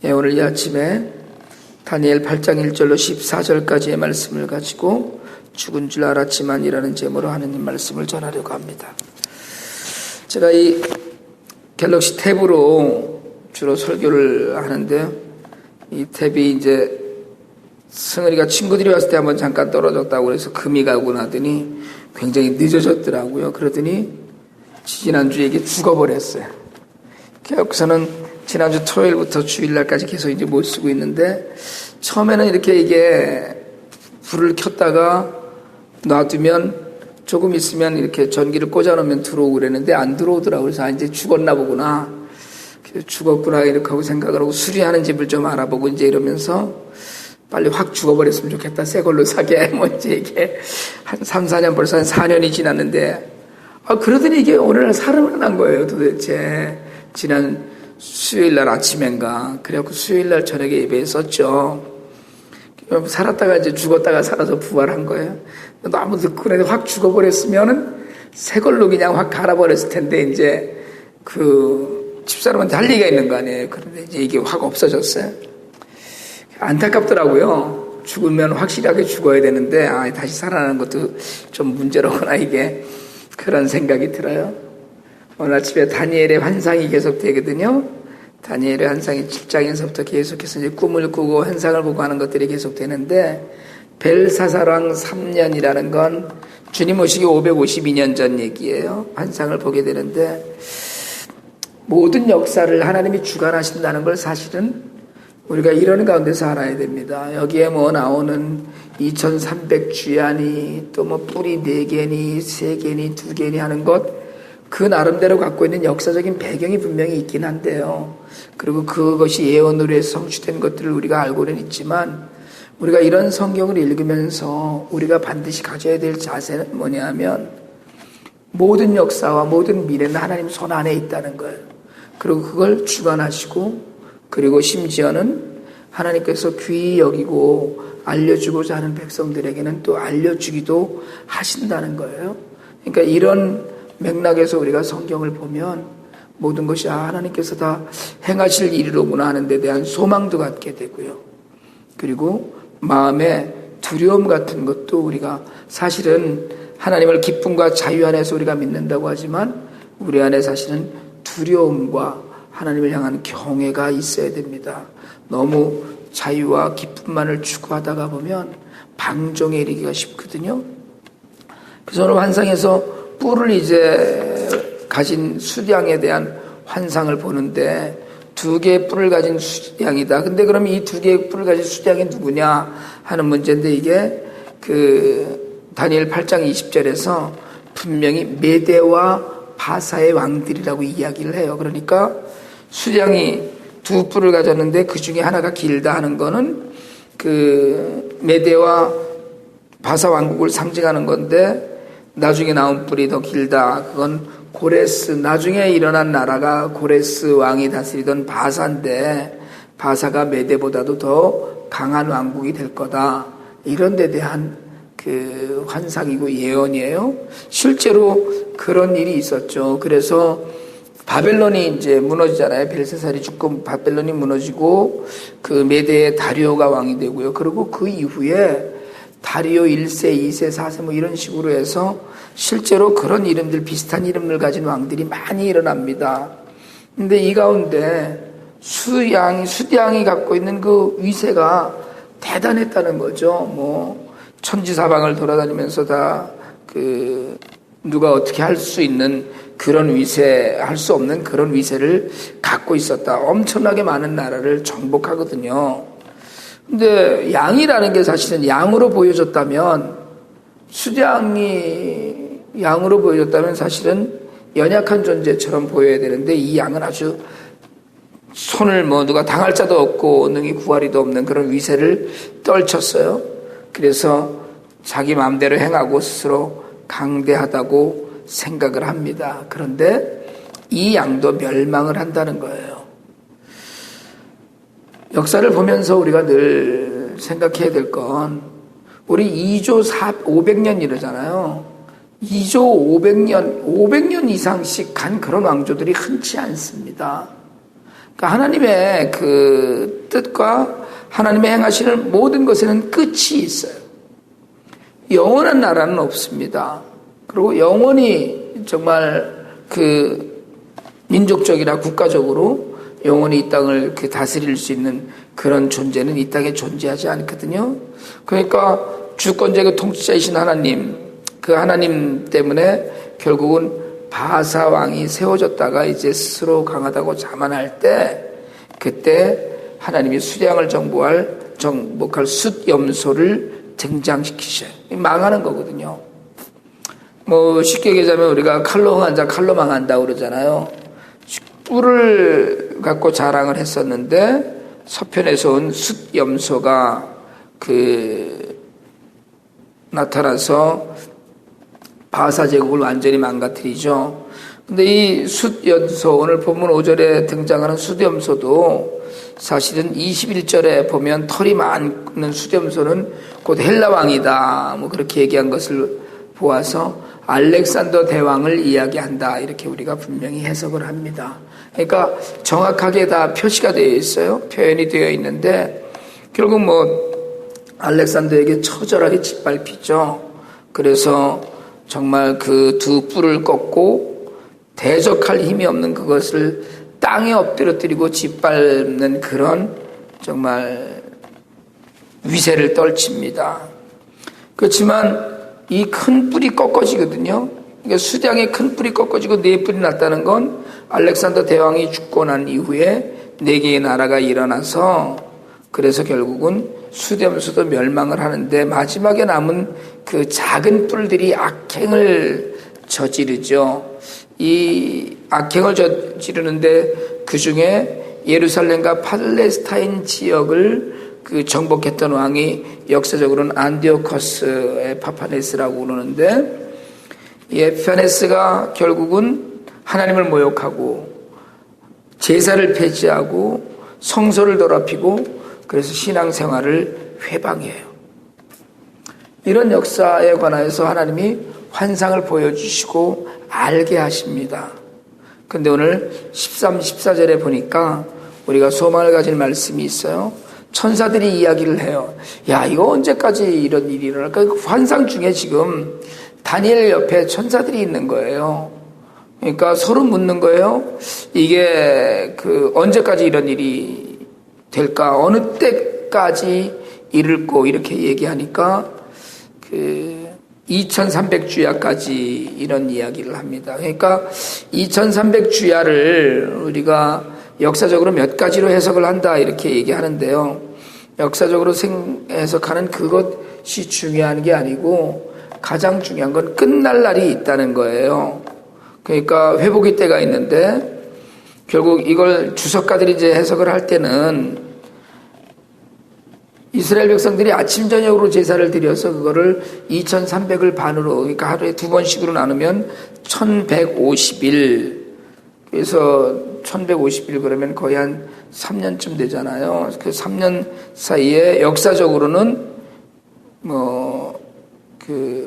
오늘 이 아침에 다니엘 8장 1절로 14절까지의 말씀을 가지고 죽은 줄 알았지만이라는 제목으로 하느님 말씀을 전하려고 합니다. 제가 이 갤럭시 탭으로 주로 설교를 하는데, 이 탭이 이제 승은이가 친구들이 왔을 때 한번 잠깐 떨어졌다고 그래서 금이 가고 나더니 굉장히 늦어졌더라고요. 그러더니 지난주에 이게 죽어버렸어요. 그래서는 지난주 토요일부터 주일날까지 계속 이제 못 쓰고 있는데, 처음에는 이렇게 이게 불을 켰다가 놔두면 조금 있으면 이렇게 전기를 꽂아놓으면 들어오고 그랬는데 안 들어오더라고요. 그래서 이제 죽었나 보구나. 죽었구나 이렇게 하고 생각을 하고 수리하는 집을 좀 알아보고 이제 이러면서 빨리 확 죽어버렸으면 좋겠다. 새 걸로 사게. 뭐 이제 이게 한 3, 4년 벌써 한 4년이 지났는데, 그러더니 이게 오늘 살아난 거예요. 도대체 지난 수요일날 아침엔가. 그래갖고 수요일날 저녁에 예배에 썼죠. 살았다가 이제 죽었다가 살아서 부활한 거예요. 너무 듣고 그래도 확 죽어버렸으면은 새 걸로 그냥 확 갈아버렸을 텐데, 이제 그 집사람한테 할 얘기가 있는 거 아니에요. 그런데 이제 이게 확 없어졌어요. 안타깝더라고요. 죽으면 확실하게 죽어야 되는데, 다시 살아나는 것도 좀 문제로구나, 이게. 그런 생각이 들어요. 오늘 아침에 다니엘의 환상이 계속되거든요. 다니엘의 환상이 7장에서부터 계속해서 이제 꿈을 꾸고 환상을 보고 하는 것들이 계속되는데, 벨사사왕 3년이라는 건 주님 오시기 552년 전 얘기예요. 환상을 보게 되는데, 모든 역사를 하나님이 주관하신다는 걸 사실은 우리가 이런 가운데서 알아야 됩니다. 여기에 뭐 나오는 2300주야니 또 뭐 뿔이 4개니 3개니 2개니 하는 것, 그 나름대로 갖고 있는 역사적인 배경이 분명히 있긴 한데요. 그리고 그것이 예언으로 해서 성취된 것들을 우리가 알고는 있지만, 우리가 이런 성경을 읽으면서 우리가 반드시 가져야 될 자세는 뭐냐 하면, 모든 역사와 모든 미래는 하나님 손 안에 있다는 거예요. 그리고 그걸 주관하시고, 그리고 심지어는 하나님께서 귀히 여기고 알려주고자 하는 백성들에게는 또 알려주기도 하신다는 거예요. 그러니까 이런 맥락에서 우리가 성경을 보면 모든 것이 하나님께서 다 행하실 일이로구나 하는 데 대한 소망도 갖게 되고요. 그리고 마음에 두려움 같은 것도, 우리가 사실은 하나님을 기쁨과 자유 안에서 우리가 믿는다고 하지만 우리 안에 사실은 두려움과 하나님을 향한 경외가 있어야 됩니다. 너무 자유와 기쁨만을 추구하다가 보면 방종에 이르기가 쉽거든요. 그래서 오늘 환상에서 뿔을 이제 가진 수량에 대한 환상을 보는데, 2개의 뿔을 가진 수량이다. 근데 그럼 이 2개의 뿔을 가진 수량이 누구냐 하는 문제인데, 이게 그 다니엘 8장 20절에서 분명히 메대와 바사의 왕들이라고 이야기를 해요. 그러니까 수량이 2뿔을 가졌는데 그 중에 하나가 길다 하는 거는 그 메대와 바사 왕국을 상징하는 건데, 나중에 나온 뿔이 더 길다. 그건 고레스, 나중에 일어난 나라가 고레스 왕이 다스리던 바사인데, 바사가 메대보다도 더 강한 왕국이 될 거다. 이런 데 대한 그 환상이고 예언이에요. 실제로 그런 일이 있었죠. 그래서 바벨론이 이제 무너지잖아요. 벨사살이 죽고 바벨론이 무너지고 그 메대의 다리오가 왕이 되고요. 그리고 그 이후에 다리오 1세, 2세, 4세 뭐 이런 식으로 해서 실제로 그런 이름들, 비슷한 이름을 가진 왕들이 많이 일어납니다. 근데 이 가운데 수량이 갖고 있는 그 위세가 대단했다는 거죠. 뭐 천지사방을 돌아다니면서 다 그 누가 어떻게 할 수 있는 그런 위세, 할 수 없는 그런 위세를 갖고 있었다. 엄청나게 많은 나라를 정복하거든요. 근데 양이라는 게 사실은 양으로 보여줬다면, 수량이 양으로 보여줬다면 사실은 연약한 존재처럼 보여야 되는데, 이 양은 아주 손을 뭐 누가 당할 자도 없고 능히 구하리도 없는 그런 위세를 떨쳤어요. 그래서 자기 마음대로 행하고 스스로 강대하다고 생각을 합니다. 그런데 이 양도 멸망을 한다는 거예요. 역사를 보면서 우리가 늘 생각해야 될 건, 우리 2조 500년 이러잖아요. 2조 500년 이상씩 간 그런 왕조들이 흔치 않습니다. 그러니까 하나님의 그 뜻과 하나님의 행하시는 모든 것에는 끝이 있어요. 영원한 나라는 없습니다. 그리고 영원히 정말 그 민족적이나 국가적으로 영원히 이 땅을 그 다스릴 수 있는 그런 존재는 이 땅에 존재하지 않거든요. 그러니까 주권자이고 통치자이신 하나님, 그 하나님 때문에 결국은 바사 왕이 세워졌다가 이제 스스로 강하다고 자만할 때, 그때 하나님이 수량을 정복할 숫염소를 등장시키셔요. 망하는 거거든요. 뭐 쉽게 얘기하자면 우리가 칼로 흥한 자 칼로 망한다 그러잖아요. 뿔을 갖고 자랑을 했었는데 서편에서 온 숫염소가 나타나서 바사 제국을 완전히 망가뜨리죠. 근데 이 숫염소, 오늘 본문 5절에 등장하는 숫염소도 사실은 21절에 보면 털이 많은 숫염소는 곧 헬라 왕이다, 뭐 그렇게 얘기한 것을 보아서 알렉산더 대왕을 이야기한다, 이렇게 우리가 분명히 해석을 합니다. 그러니까 정확하게 다 표시가 되어 있어요. 표현이 되어 있는데 결국 알렉산더에게 처절하게 짓밟히죠. 그래서 정말 그 두 뿔을 꺾고 대적할 힘이 없는 그것을 땅에 엎드려뜨리고 짓밟는 그런 정말 위세를 떨칩니다. 그렇지만 이 큰 뿔이 꺾어지거든요. 그러니까 수량의 큰 뿔이 꺾어지고 네 뿔이 났다는 건 알렉산더 대왕이 죽고 난 이후에 네 개의 나라가 일어나서 그래서 결국은 숫염소도 멸망을 하는데 마지막에 남은 그 작은 뿔들이 악행을 저지르죠. 이 악행을 저지르는데 그 중에 예루살렘과 팔레스타인 지역을 그 정복했던 왕이 역사적으로는 안디오커스 에파파네스라고 그러는데, 이 에파네스가 결국은 하나님을 모욕하고 제사를 폐지하고 성소를 더럽히고 그래서 신앙생활을 회방해요. 이런 역사에 관하여서 하나님이 환상을 보여주시고 알게 하십니다. 근데 오늘 13, 14절에 보니까 우리가 소망을 가질 말씀이 있어요. 천사들이 이야기를 해요. 야, 이거 언제까지 이런 일이 일어날까? 환상 중에 지금 다니엘 옆에 천사들이 있는 거예요. 그러니까 서로 묻는 거예요. 이게 언제까지 이런 일이 될까? 어느 때까지 이를고 이렇게 얘기하니까 2300주야까지 이런 이야기를 합니다. 그러니까 2300주야를 우리가 역사적으로 몇 가지로 해석을 한다 이렇게 얘기하는데요. 역사적으로 해석하는 그것이 중요한 게 아니고 가장 중요한 건 끝날 날이 있다는 거예요. 그러니까 회복의 때가 있는데 결국 이걸 주석가들이 이제 해석을 할 때는 이스라엘 백성들이 아침 저녁으로 제사를 드려서 그거를 2300을 반으로, 그러니까 하루에 두 번씩으로 나누면 1150일, 그래서 1150일 그러면 거의 한 3년쯤 되잖아요. 그 3년 사이에 역사적으로는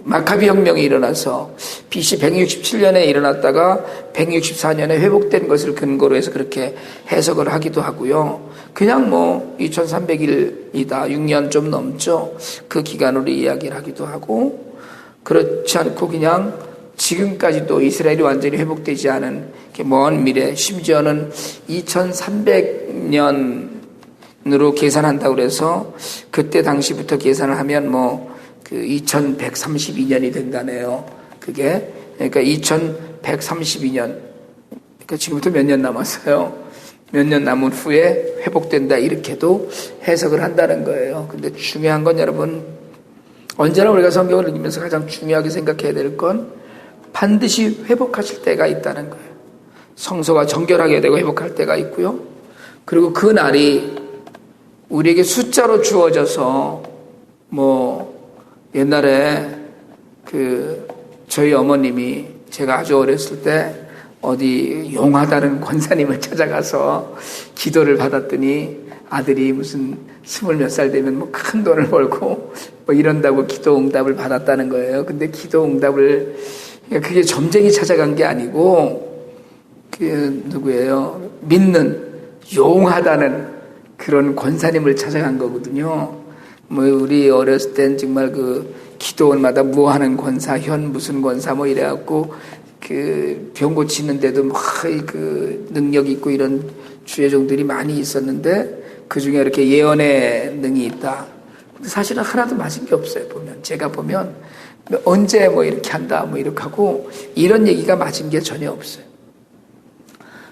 마카비 혁명이 일어나서 BC 167년에 일어났다가 164년에 회복된 것을 근거로 해서 그렇게 해석을 하기도 하고요. 그냥 2300일이다. 6년 좀 넘죠. 그 기간으로 이야기를 하기도 하고, 그렇지 않고 그냥 지금까지도 이스라엘이 완전히 회복되지 않은 먼 미래, 심지어는 2300년으로 계산한다고 그래서 그때 당시부터 계산을 하면 2132년이 된다네요. 그게. 그러니까 2132년. 그러니까 지금부터 몇 년 남았어요. 몇 년 남은 후에 회복된다. 이렇게도 해석을 한다는 거예요. 근데 중요한 건 여러분, 언제나 우리가 성경을 읽으면서 가장 중요하게 생각해야 될 건 반드시 회복하실 때가 있다는 거예요. 성소가 정결하게 되고 회복할 때가 있고요. 그리고 그 날이 우리에게 숫자로 주어져서 옛날에 저희 어머님이 제가 아주 어렸을 때 어디 용하다는 권사님을 찾아가서 기도를 받았더니 아들이 무슨 20몇 살 되면 큰 돈을 벌고 이런다고 기도 응답을 받았다는 거예요. 근데 기도 응답을, 그게 점쟁이 찾아간 게 아니고 누구예요? 믿는 용하다는 그런 권사님을 찾아간 거거든요. 뭐 우리 어렸을 땐 정말 그 기도원마다 무하는 권사, 현 무슨 권사 뭐 이래갖고 그 병 고치는데도 막 그 능력 있고 이런 주예종들이 많이 있었는데 그 중에 이렇게 예언의 능이 있다. 근데 사실은 하나도 맞은 게 없어요. 제가 보면 언제 뭐 이렇게 한다 뭐 이렇게 하고 이런 얘기가 맞은 게 전혀 없어요.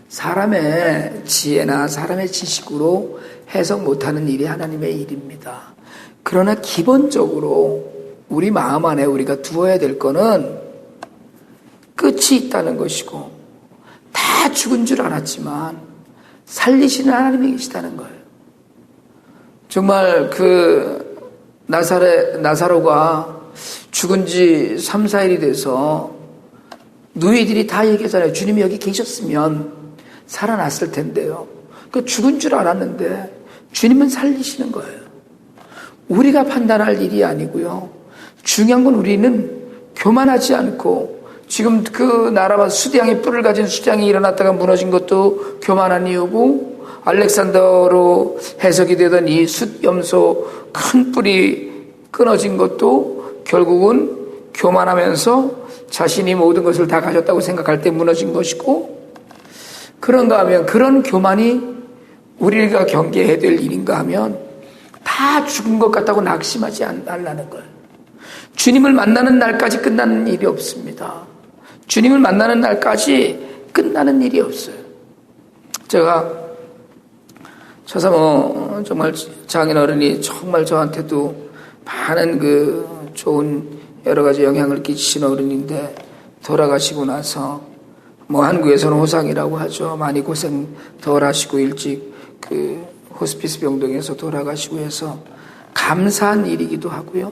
사람의 지혜나 사람의 지식으로 해석 못하는 일이 하나님의 일입니다. 그러나 기본적으로 우리 마음 안에 우리가 두어야 될 거는 끝이 있다는 것이고 다 죽은 줄 알았지만 살리시는 하나님이 계시다는 거예요. 정말 그 나사로가 죽은 지 3, 4일이 돼서 누이들이 다 얘기하잖아요. 주님이 여기 계셨으면 살아났을 텐데요. 그 죽은 줄 알았는데 주님은 살리시는 거예요. 우리가 판단할 일이 아니고요. 중요한 건 우리는 교만하지 않고 지금 그 나라와 수대양의 뿔을 가진 수대양이 일어났다가 무너진 것도 교만한 이유고 알렉산더로 해석이 되던 이 숫염소 큰 뿔이 끊어진 것도 결국은 교만하면서 자신이 모든 것을 다 가졌다고 생각할 때 무너진 것이고 그런가 하면 그런 교만이 우리가 경계해야 될 일인가 하면 다 죽은 것 같다고 낙심하지 않으라는 거예요. 주님을 만나는 날까지 끝나는 일이 없습니다. 주님을 만나는 날까지 끝나는 일이 없어요. 제가 차사모 정말 장인어른이 정말 저한테도 많은 그 좋은 여러 가지 영향을 끼치신 어른인데 돌아가시고 나서 뭐 한국에서는 호상이라고 하죠. 많이 고생 덜 하시고 일찍 그 호스피스 병동에서 돌아가시고 해서 감사한 일이기도 하고요.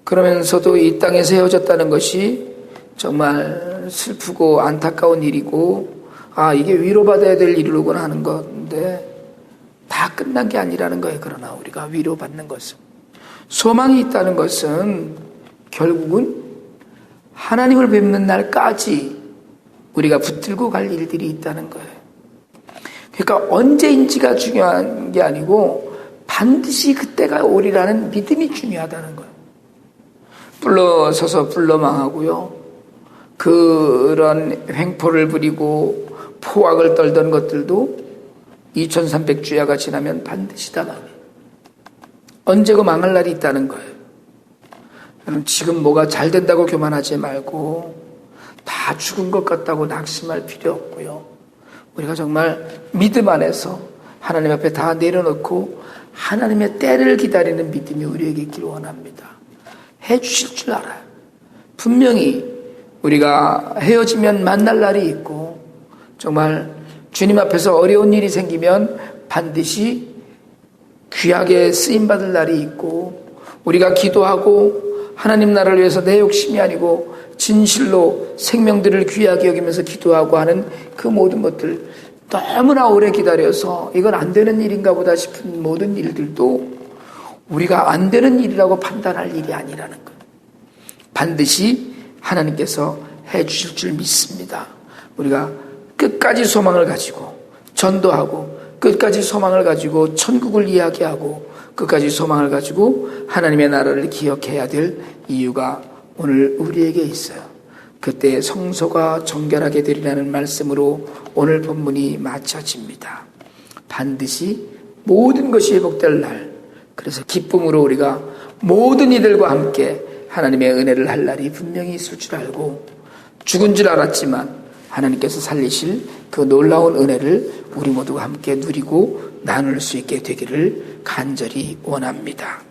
그러면서도 이 땅에서 헤어졌다는 것이 정말 슬프고 안타까운 일이고 이게 위로받아야 될 일이로구나 하는 건데 다 끝난 게 아니라는 거예요. 그러나 우리가 위로받는 것은 소망이 있다는 것은 결국은 하나님을 뵙는 날까지 우리가 붙들고 갈 일들이 있다는 거예요. 그러니까 언제인지가 중요한 게 아니고 반드시 그때가 오리라는 믿음이 중요하다는 거예요. 불러서서 불러망하고요. 그런 횡포를 부리고 포악을 떨던 것들도 2300주야가 지나면 반드시 다 망해요. 언제고 망할 날이 있다는 거예요. 지금 뭐가 잘 된다고 교만하지 말고 다 죽은 것 같다고 낙심할 필요 없고요. 우리가 정말 믿음 안에서 하나님 앞에 다 내려놓고 하나님의 때를 기다리는 믿음이 우리에게 있기를 원합니다. 해주실 줄 알아요. 분명히 우리가 헤어지면 만날 날이 있고 정말 주님 앞에서 어려운 일이 생기면 반드시 귀하게 쓰임받을 날이 있고 우리가 기도하고 하나님 나라를 위해서 내 욕심이 아니고 진실로 생명들을 귀하게 여기면서 기도하고 하는 그 모든 것들 너무나 오래 기다려서 이건 안 되는 일인가 보다 싶은 모든 일들도 우리가 안 되는 일이라고 판단할 일이 아니라는 거예요. 반드시 하나님께서 해 주실 줄 믿습니다. 우리가 끝까지 소망을 가지고 전도하고 끝까지 소망을 가지고 천국을 이야기하고 끝까지 소망을 가지고 하나님의 나라를 기억해야 될 이유가 오늘 우리에게 있어요. 그때 성소가 정결하게 되리라는 말씀으로 오늘 본문이 마쳐집니다. 반드시 모든 것이 회복될 날, 그래서 기쁨으로 우리가 모든 이들과 함께 하나님의 은혜를 할 날이 분명히 있을 줄 알고 죽은 줄 알았지만 하나님께서 살리실 그 놀라운 은혜를 우리 모두가 함께 누리고 나눌 수 있게 되기를 간절히 원합니다.